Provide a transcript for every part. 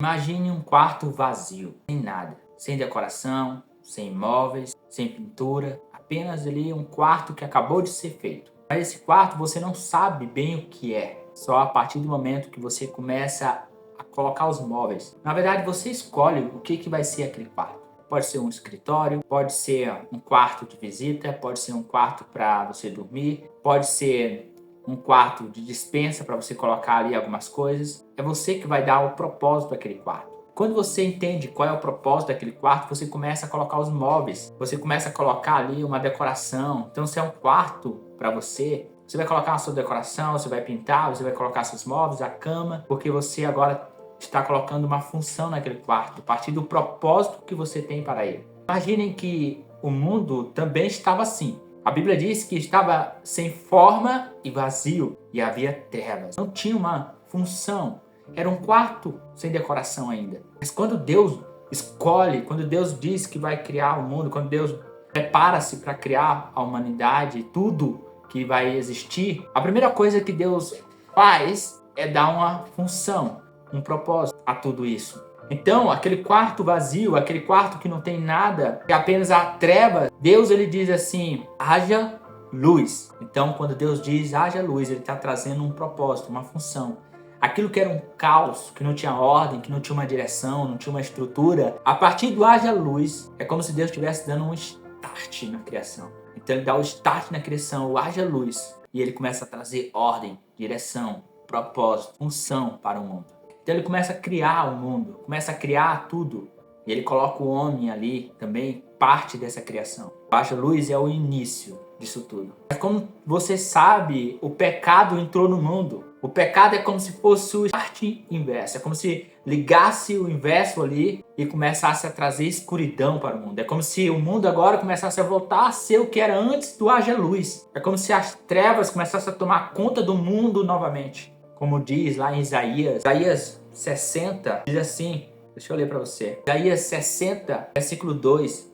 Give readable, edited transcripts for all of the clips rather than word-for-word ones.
Imagine um quarto vazio, sem nada, sem decoração, sem móveis, sem pintura, apenas ali um quarto que acabou de ser feito. Mas esse quarto você não sabe bem o que é, só a partir do momento que você começa a colocar os móveis. Na verdade, você escolhe o que vai ser aquele quarto. Pode ser um escritório, pode ser um quarto de visita, pode ser um quarto para você dormir, pode ser um quarto de despensa para você colocar ali algumas coisas. É você que vai dar o propósito daquele quarto. Quando você entende qual é o propósito daquele quarto, você começa a colocar os móveis, você começa a colocar ali uma decoração. Então, se é um quarto para você, você vai colocar a sua decoração, você vai pintar, você vai colocar seus móveis, a cama, porque você agora está colocando uma função naquele quarto, a partir do propósito que você tem para ele. Imaginem que o mundo também estava assim. A Bíblia diz que estava sem forma e vazio e havia trevas. Não tinha uma função. Era um quarto sem decoração ainda. Mas quando Deus escolhe, quando Deus diz que vai criar o mundo, quando Deus prepara-se para criar a humanidade, tudo que vai existir, a primeira coisa que Deus faz é dar uma função, um propósito a tudo isso. Então, aquele quarto vazio, aquele quarto que não tem nada, que apenas há trevas, Deus ele diz assim, haja luz. Então, quando Deus diz haja luz, ele está trazendo um propósito, uma função. Aquilo que era um caos, que não tinha ordem, que não tinha uma direção, não tinha uma estrutura, a partir do haja luz, é como se Deus estivesse dando um start na criação. Então ele dá o start na criação, o haja luz, e ele começa a trazer ordem, direção, propósito, função para o mundo. Então ele começa a criar o mundo, começa a criar tudo. E ele coloca o homem ali também, parte dessa criação. O haja luz é o início disso tudo. Mas como você sabe, o pecado entrou no mundo. O pecado é como se fosse o start inverso. É como se ligasse o inverso ali e começasse a trazer escuridão para o mundo. É como se o mundo agora começasse a voltar a ser o que era antes do haja luz. É como se as trevas começassem a tomar conta do mundo novamente. Como diz lá em Isaías 60, diz assim, deixa eu ler para você. Isaías 60, versículo 2.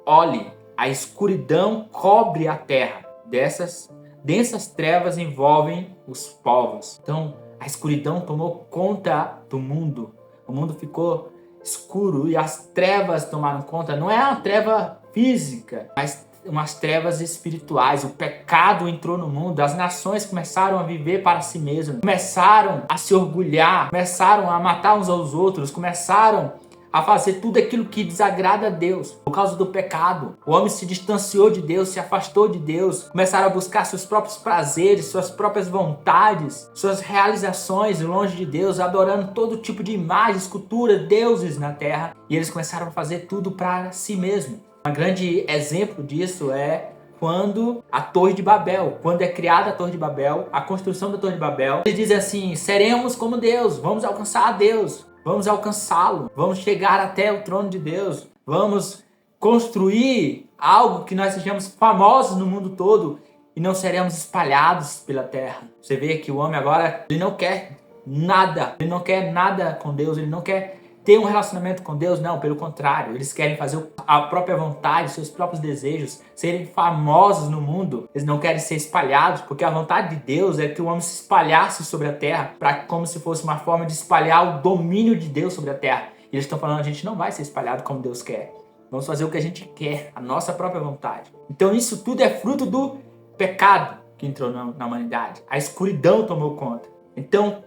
Olhe, a escuridão cobre a terra. Densas trevas envolvem os povos. Então, a escuridão tomou conta do mundo. O mundo ficou escuro e as trevas tomaram conta. Não é uma treva física, mas umas trevas espirituais. O pecado entrou no mundo. As nações começaram a viver para si mesmas. Começaram a se orgulhar. Começaram a matar uns aos outros. Começaram a fazer tudo aquilo que desagrada a Deus. Por causa do pecado, o homem se distanciou de Deus, se afastou de Deus, começaram a buscar seus próprios prazeres, suas próprias vontades, suas realizações longe de Deus, adorando todo tipo de imagem, escultura, deuses na terra, e eles começaram a fazer tudo para si mesmo. Um grande exemplo disso é quando a Torre de Babel, quando é criada a Torre de Babel, a construção da Torre de Babel, eles dizem assim, seremos como Deus, vamos alcançar a Deus. Vamos alcançá-lo, vamos chegar até o trono de Deus, vamos construir algo que nós sejamos famosos no mundo todo e não seremos espalhados pela terra. Você vê que o homem agora, ele não quer nada com Deus, ele não quer ter um relacionamento com Deus, não, pelo contrário, eles querem fazer a própria vontade, seus próprios desejos, serem famosos no mundo. Eles não querem ser espalhados, porque a vontade de Deus é que o homem se espalhasse sobre a terra, como se fosse uma forma de espalhar o domínio de Deus sobre a terra. E eles estão falando, a gente não vai ser espalhado como Deus quer. Vamos fazer o que a gente quer, a nossa própria vontade. Então isso tudo é fruto do pecado que entrou na humanidade. A escuridão tomou conta. Então,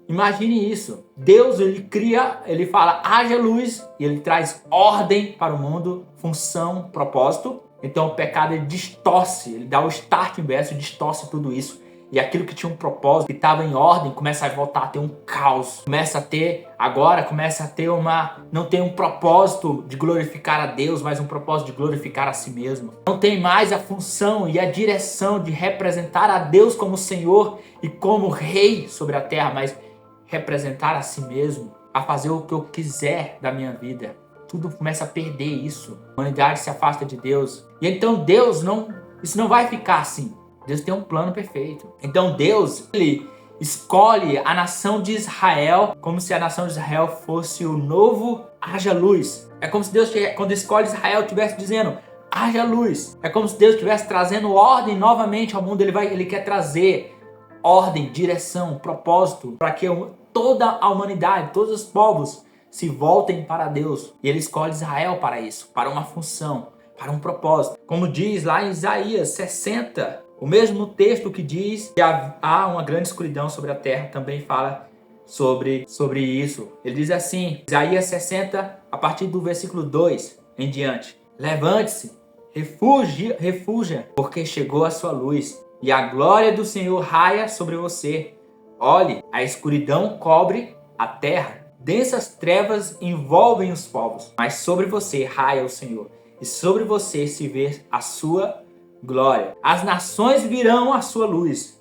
imagine isso. Deus, ele cria, ele fala, haja luz, e ele traz ordem para o mundo, função, propósito. Então o pecado, ele distorce, ele dá o start inverso, distorce tudo isso. E aquilo que tinha um propósito, que estava em ordem, começa a voltar a ter um caos. Começa a ter não tem um propósito de glorificar a Deus, mas um propósito de glorificar a si mesmo. Não tem mais a função e a direção de representar a Deus como Senhor e como Rei sobre a terra, mas representar a si mesmo, a fazer o que eu quiser da minha vida. Tudo começa a perder isso. A humanidade se afasta de Deus. E então isso não vai ficar assim. Deus tem um plano perfeito. Então Deus, ele escolhe a nação de Israel como se a nação de Israel fosse o novo haja luz. É como se Deus, quando escolhe Israel, estivesse dizendo, haja luz. É como se Deus estivesse trazendo ordem novamente ao mundo. Ele quer trazer ordem, direção, propósito, para que toda a humanidade, todos os povos se voltem para Deus. E ele escolhe Israel para isso, para uma função, para um propósito. Como diz lá em Isaías 60, o mesmo texto que diz que há uma grande escuridão sobre a terra, também fala sobre isso. Ele diz assim, Isaías 60, a partir do versículo 2 em diante: levante-se, refugia, porque chegou a sua luz, e a glória do Senhor raia sobre você. Olhe, a escuridão cobre a terra, densas trevas envolvem os povos, mas sobre você raia o Senhor, e sobre você se vê a sua glória. As nações virão à sua luz,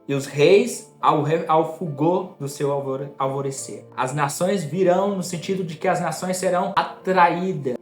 e os reis ao fulgor do seu alvorecer. As nações virão no sentido de que as nações serão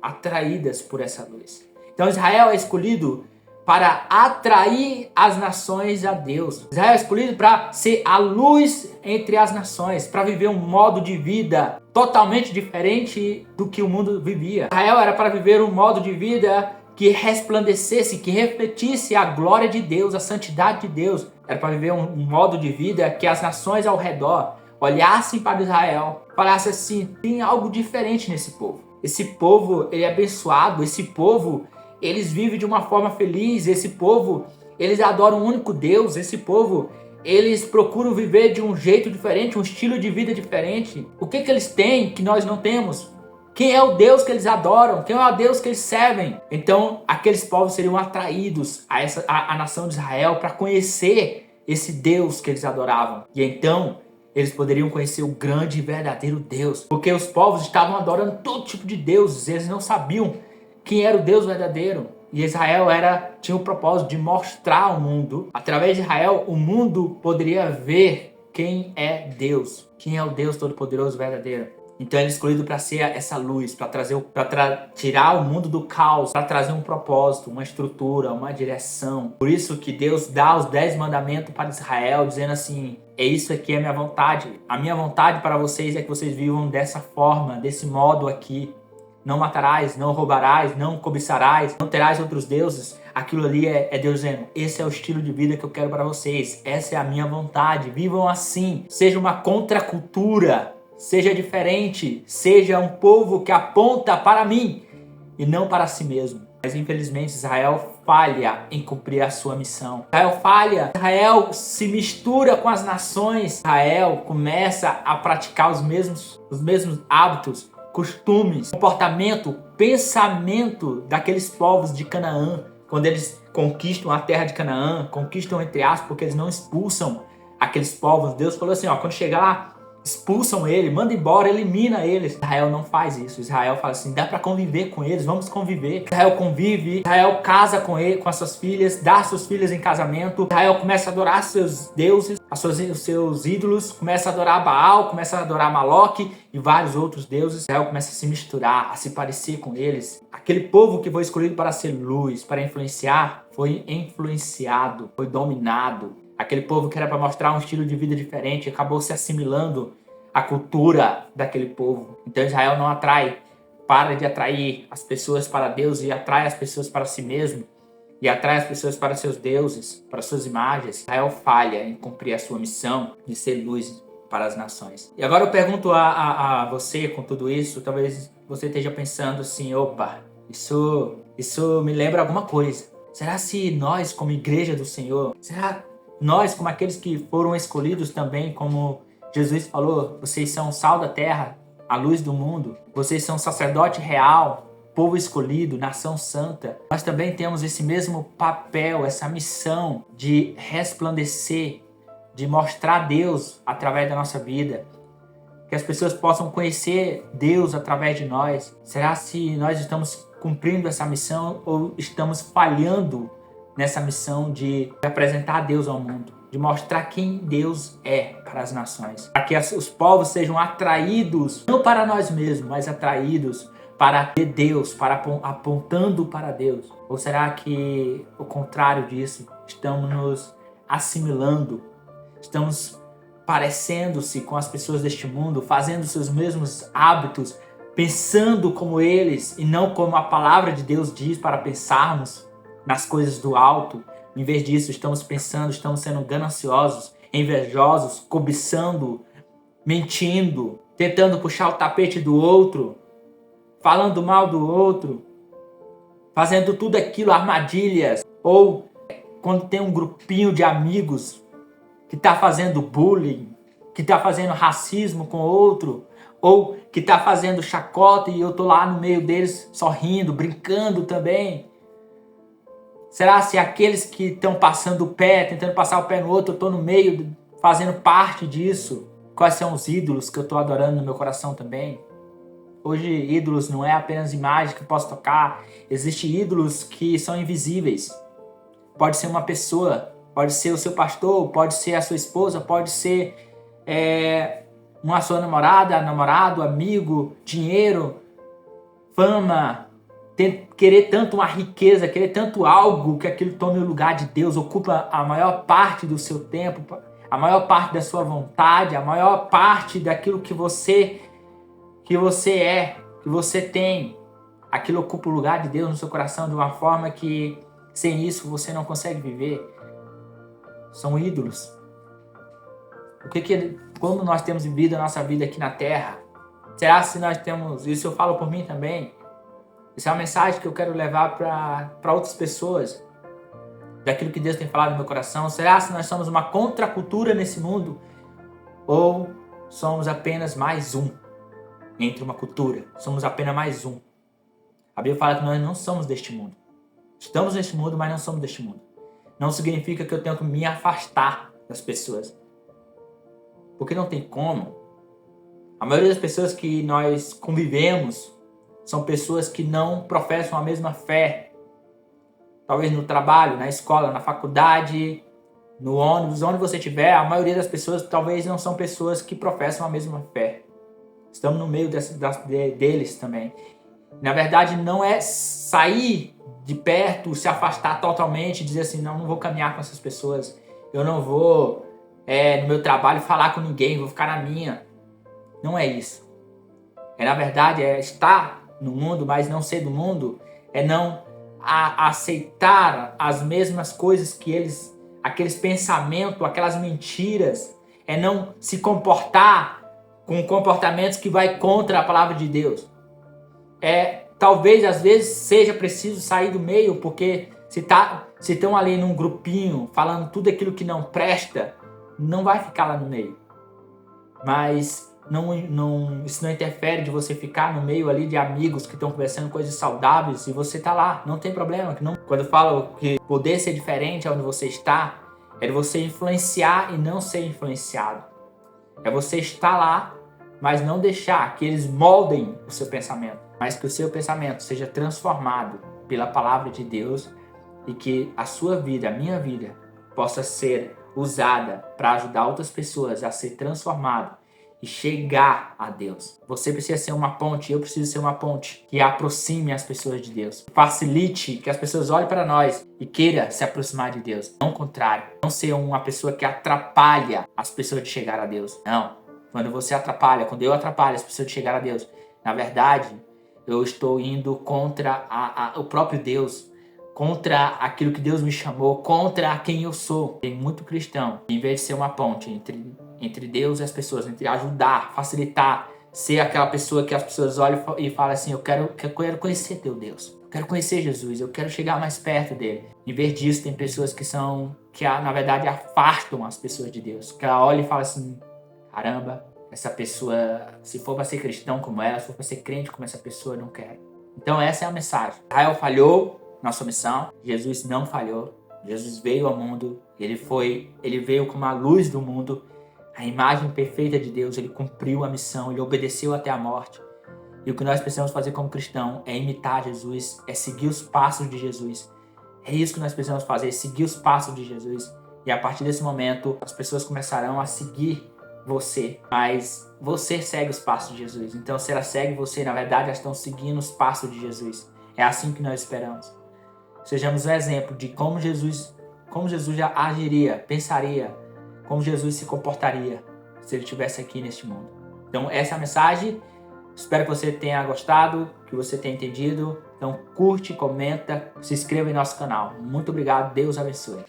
atraídas por essa luz. Então Israel é escolhido para atrair as nações a Deus. Israel é escolhido para ser a luz entre as nações, para viver um modo de vida totalmente diferente do que o mundo vivia. Israel era para viver um modo de vida que resplandecesse, que refletisse a glória de Deus, a santidade de Deus. Era para viver um modo de vida que as nações ao redor olhassem para Israel, falassem assim: tem algo diferente nesse povo. Esse povo, ele é abençoado. Esse povo, eles vivem de uma forma feliz. Esse povo, eles adoram um único Deus. Esse povo, eles procuram viver de um jeito diferente, um estilo de vida diferente. O que eles têm que nós não temos? Quem é o Deus que eles adoram? Quem é o Deus que eles servem? Então, aqueles povos seriam atraídos a nação de Israel para conhecer esse Deus que eles adoravam. E então, eles poderiam conhecer o grande e verdadeiro Deus. Porque os povos estavam adorando todo tipo de deuses. Eles não sabiam quem era o Deus verdadeiro. E Israel tinha o propósito de mostrar ao mundo. Através de Israel, o mundo poderia ver quem é Deus. Quem é o Deus Todo-Poderoso verdadeiro. Então ele é escolhido para ser essa luz, para tirar o mundo do caos, para trazer um propósito, uma estrutura, uma direção. Por isso que Deus dá os 10 mandamentos para Israel, dizendo assim: é isso aqui é a minha vontade. A minha vontade para vocês é que vocês vivam dessa forma, desse modo aqui. Não matarás, não roubarás, não cobiçarás, não terás outros deuses. Aquilo ali é Deus dizendo: esse é o estilo de vida que eu quero para vocês. Essa é a minha vontade. Vivam assim. Seja uma contracultura. Seja diferente, seja um povo que aponta para mim e não para si mesmo. Mas infelizmente Israel falha em cumprir a sua missão. Israel falha, Israel se mistura com as nações. Israel começa a praticar os mesmos hábitos, costumes, comportamento, pensamento daqueles povos de Canaã. Quando eles conquistam a terra de Canaã, conquistam entre aspas, porque eles não expulsam aqueles povos. Deus falou assim, quando chegar lá, expulsam ele, manda embora, elimina eles. Israel não faz isso. Israel fala assim: dá para conviver com eles, vamos conviver. Israel convive, Israel casa com as suas filhas, dá suas filhas em casamento. Israel começa a adorar seus deuses, os seus ídolos, começa a adorar Baal, começa a adorar Maloque e vários outros deuses. Israel começa a se misturar, a se parecer com eles. Aquele povo que foi escolhido para ser luz, para influenciar, foi influenciado, foi dominado. Aquele povo que era para mostrar um estilo de vida diferente acabou se assimilando à cultura daquele povo. Então Israel não para de atrair as pessoas para Deus e atrai as pessoas para si mesmo e atrai as pessoas para seus deuses, para suas imagens. Israel falha em cumprir a sua missão de ser luz para as nações. E agora eu pergunto a você, com tudo isso, talvez você esteja pensando assim: opa, isso me lembra alguma coisa. Será se nós, como igreja do Senhor, nós, como aqueles que foram escolhidos também, como Jesus falou, vocês são o sal da terra, a luz do mundo, vocês são sacerdote real, povo escolhido, nação santa. Nós também temos esse mesmo papel, essa missão de resplandecer, de mostrar Deus através da nossa vida, que as pessoas possam conhecer Deus através de nós. Será se nós estamos cumprindo essa missão ou estamos falhando nessa missão de apresentar Deus ao mundo, de mostrar quem Deus é para as nações, para que os povos sejam atraídos, não para nós mesmos, mas atraídos para Deus, para apontando para Deus? Ou será que, o contrário disso, estamos nos assimilando, estamos parecendo-se com as pessoas deste mundo, fazendo seus mesmos hábitos, pensando como eles e não como a palavra de Deus diz para pensarmos? Nas coisas do alto, Em vez disso, estamos pensando, estamos sendo gananciosos, invejosos, cobiçando, mentindo, tentando puxar o tapete do outro, falando mal do outro, fazendo tudo aquilo, armadilhas. Ou quando tem um grupinho de amigos que está fazendo bullying, que está fazendo racismo com o outro, ou que está fazendo chacota e eu estou lá no meio deles sorrindo, brincando também. Será se aqueles que estão passando o pé, tentando passar o pé no outro, eu estou no meio, fazendo parte disso? Quais são os ídolos que eu estou adorando no meu coração também? Hoje, ídolos não é apenas imagem que eu posso tocar. Existem ídolos que são invisíveis. Pode ser uma pessoa, pode ser o seu pastor, pode ser a sua esposa, pode ser uma sua namorada, namorado, amigo, dinheiro, fama, querer tanto uma riqueza, querer tanto algo que aquilo tome o lugar de Deus, ocupa a maior parte do seu tempo, a maior parte da sua vontade, a maior parte daquilo que você é, que você tem. Aquilo ocupa o lugar de Deus no seu coração de uma forma que sem isso você não consegue viver. São ídolos. Como nós temos vivido a nossa vida aqui na Terra? Será se nós temos... Isso eu falo por mim também. Isso é uma mensagem que eu quero levar para outras pessoas. Daquilo que Deus tem falado no meu coração. Será se nós somos uma contracultura nesse mundo? Ou somos apenas mais um entre uma cultura? Somos apenas mais um. A Bíblia fala que nós não somos deste mundo. Estamos neste mundo, mas não somos deste mundo. Não significa que eu tenho que me afastar das pessoas. Porque não tem como. A maioria das pessoas que nós convivemos são pessoas que não professam a mesma fé. Talvez no trabalho, na escola, na faculdade, no ônibus, onde você estiver, a maioria das pessoas talvez não são pessoas que professam a mesma fé. Estamos no meio deles também. Na verdade, não é sair de perto, se afastar totalmente e dizer assim, não vou caminhar com essas pessoas, eu não vou no meu trabalho falar com ninguém, vou ficar na minha. Não é isso. Na verdade, estar no mundo, mas não ser do mundo, é não aceitar as mesmas coisas que eles, aqueles pensamentos, aquelas mentiras, é não se comportar com comportamentos que vai contra a palavra de Deus. Talvez, às vezes, seja preciso sair do meio, porque se estão ali num grupinho, falando tudo aquilo que não presta, não vai ficar lá no meio. Mas isso não interfere de você ficar no meio ali de amigos que estão conversando coisas saudáveis e você está lá, não tem problema. Quando eu falo que poder ser diferente onde você está, é de você influenciar e não ser influenciado. É você estar lá, mas não deixar que eles moldem o seu pensamento, mas que o seu pensamento seja transformado pela palavra de Deus e que a sua vida, a minha vida, possa ser usada para ajudar outras pessoas a ser transformado e chegar a Deus. Você precisa ser uma ponte, eu preciso ser uma ponte que aproxime as pessoas de Deus. Facilite que as pessoas olhem para nós e queiram se aproximar de Deus. Não o contrário. Não ser uma pessoa que atrapalha as pessoas de chegar a Deus. Não. Quando você atrapalha, quando eu atrapalho as pessoas de chegar a Deus, na verdade, eu estou indo contra o próprio Deus, contra aquilo que Deus me chamou, contra quem eu sou. Tem muito cristão, em vez de ser uma ponte entre Deus e as pessoas, entre ajudar, facilitar, ser aquela pessoa que as pessoas olham e falam assim, eu quero conhecer teu Deus, eu quero conhecer Jesus, eu quero chegar mais perto dele. Em vez disso, tem pessoas que na verdade afastam as pessoas de Deus, que ela olha e fala assim, caramba, essa pessoa, se for para ser cristão como ela, se for para ser crente como essa pessoa, eu não quero. Então essa é a mensagem. Israel falhou na sua missão, Jesus não falhou. Jesus veio ao mundo, ele veio como a luz do mundo, a imagem perfeita de Deus, ele cumpriu a missão, ele obedeceu até a morte. E o que nós precisamos fazer como cristão é imitar Jesus, é seguir os passos de Jesus. É isso que nós precisamos fazer, seguir os passos de Jesus. E a partir desse momento, as pessoas começarão a seguir você, mas você segue os passos de Jesus. Então, se ela segue você, na verdade, elas estão seguindo os passos de Jesus. É assim que nós esperamos. Sejamos um exemplo de como Jesus já agiria, pensaria, como Jesus se comportaria se ele estivesse aqui neste mundo. Então, essa é a mensagem. Espero que você tenha gostado, que você tenha entendido. Então curte, comenta, se inscreva em nosso canal. Muito obrigado, Deus abençoe.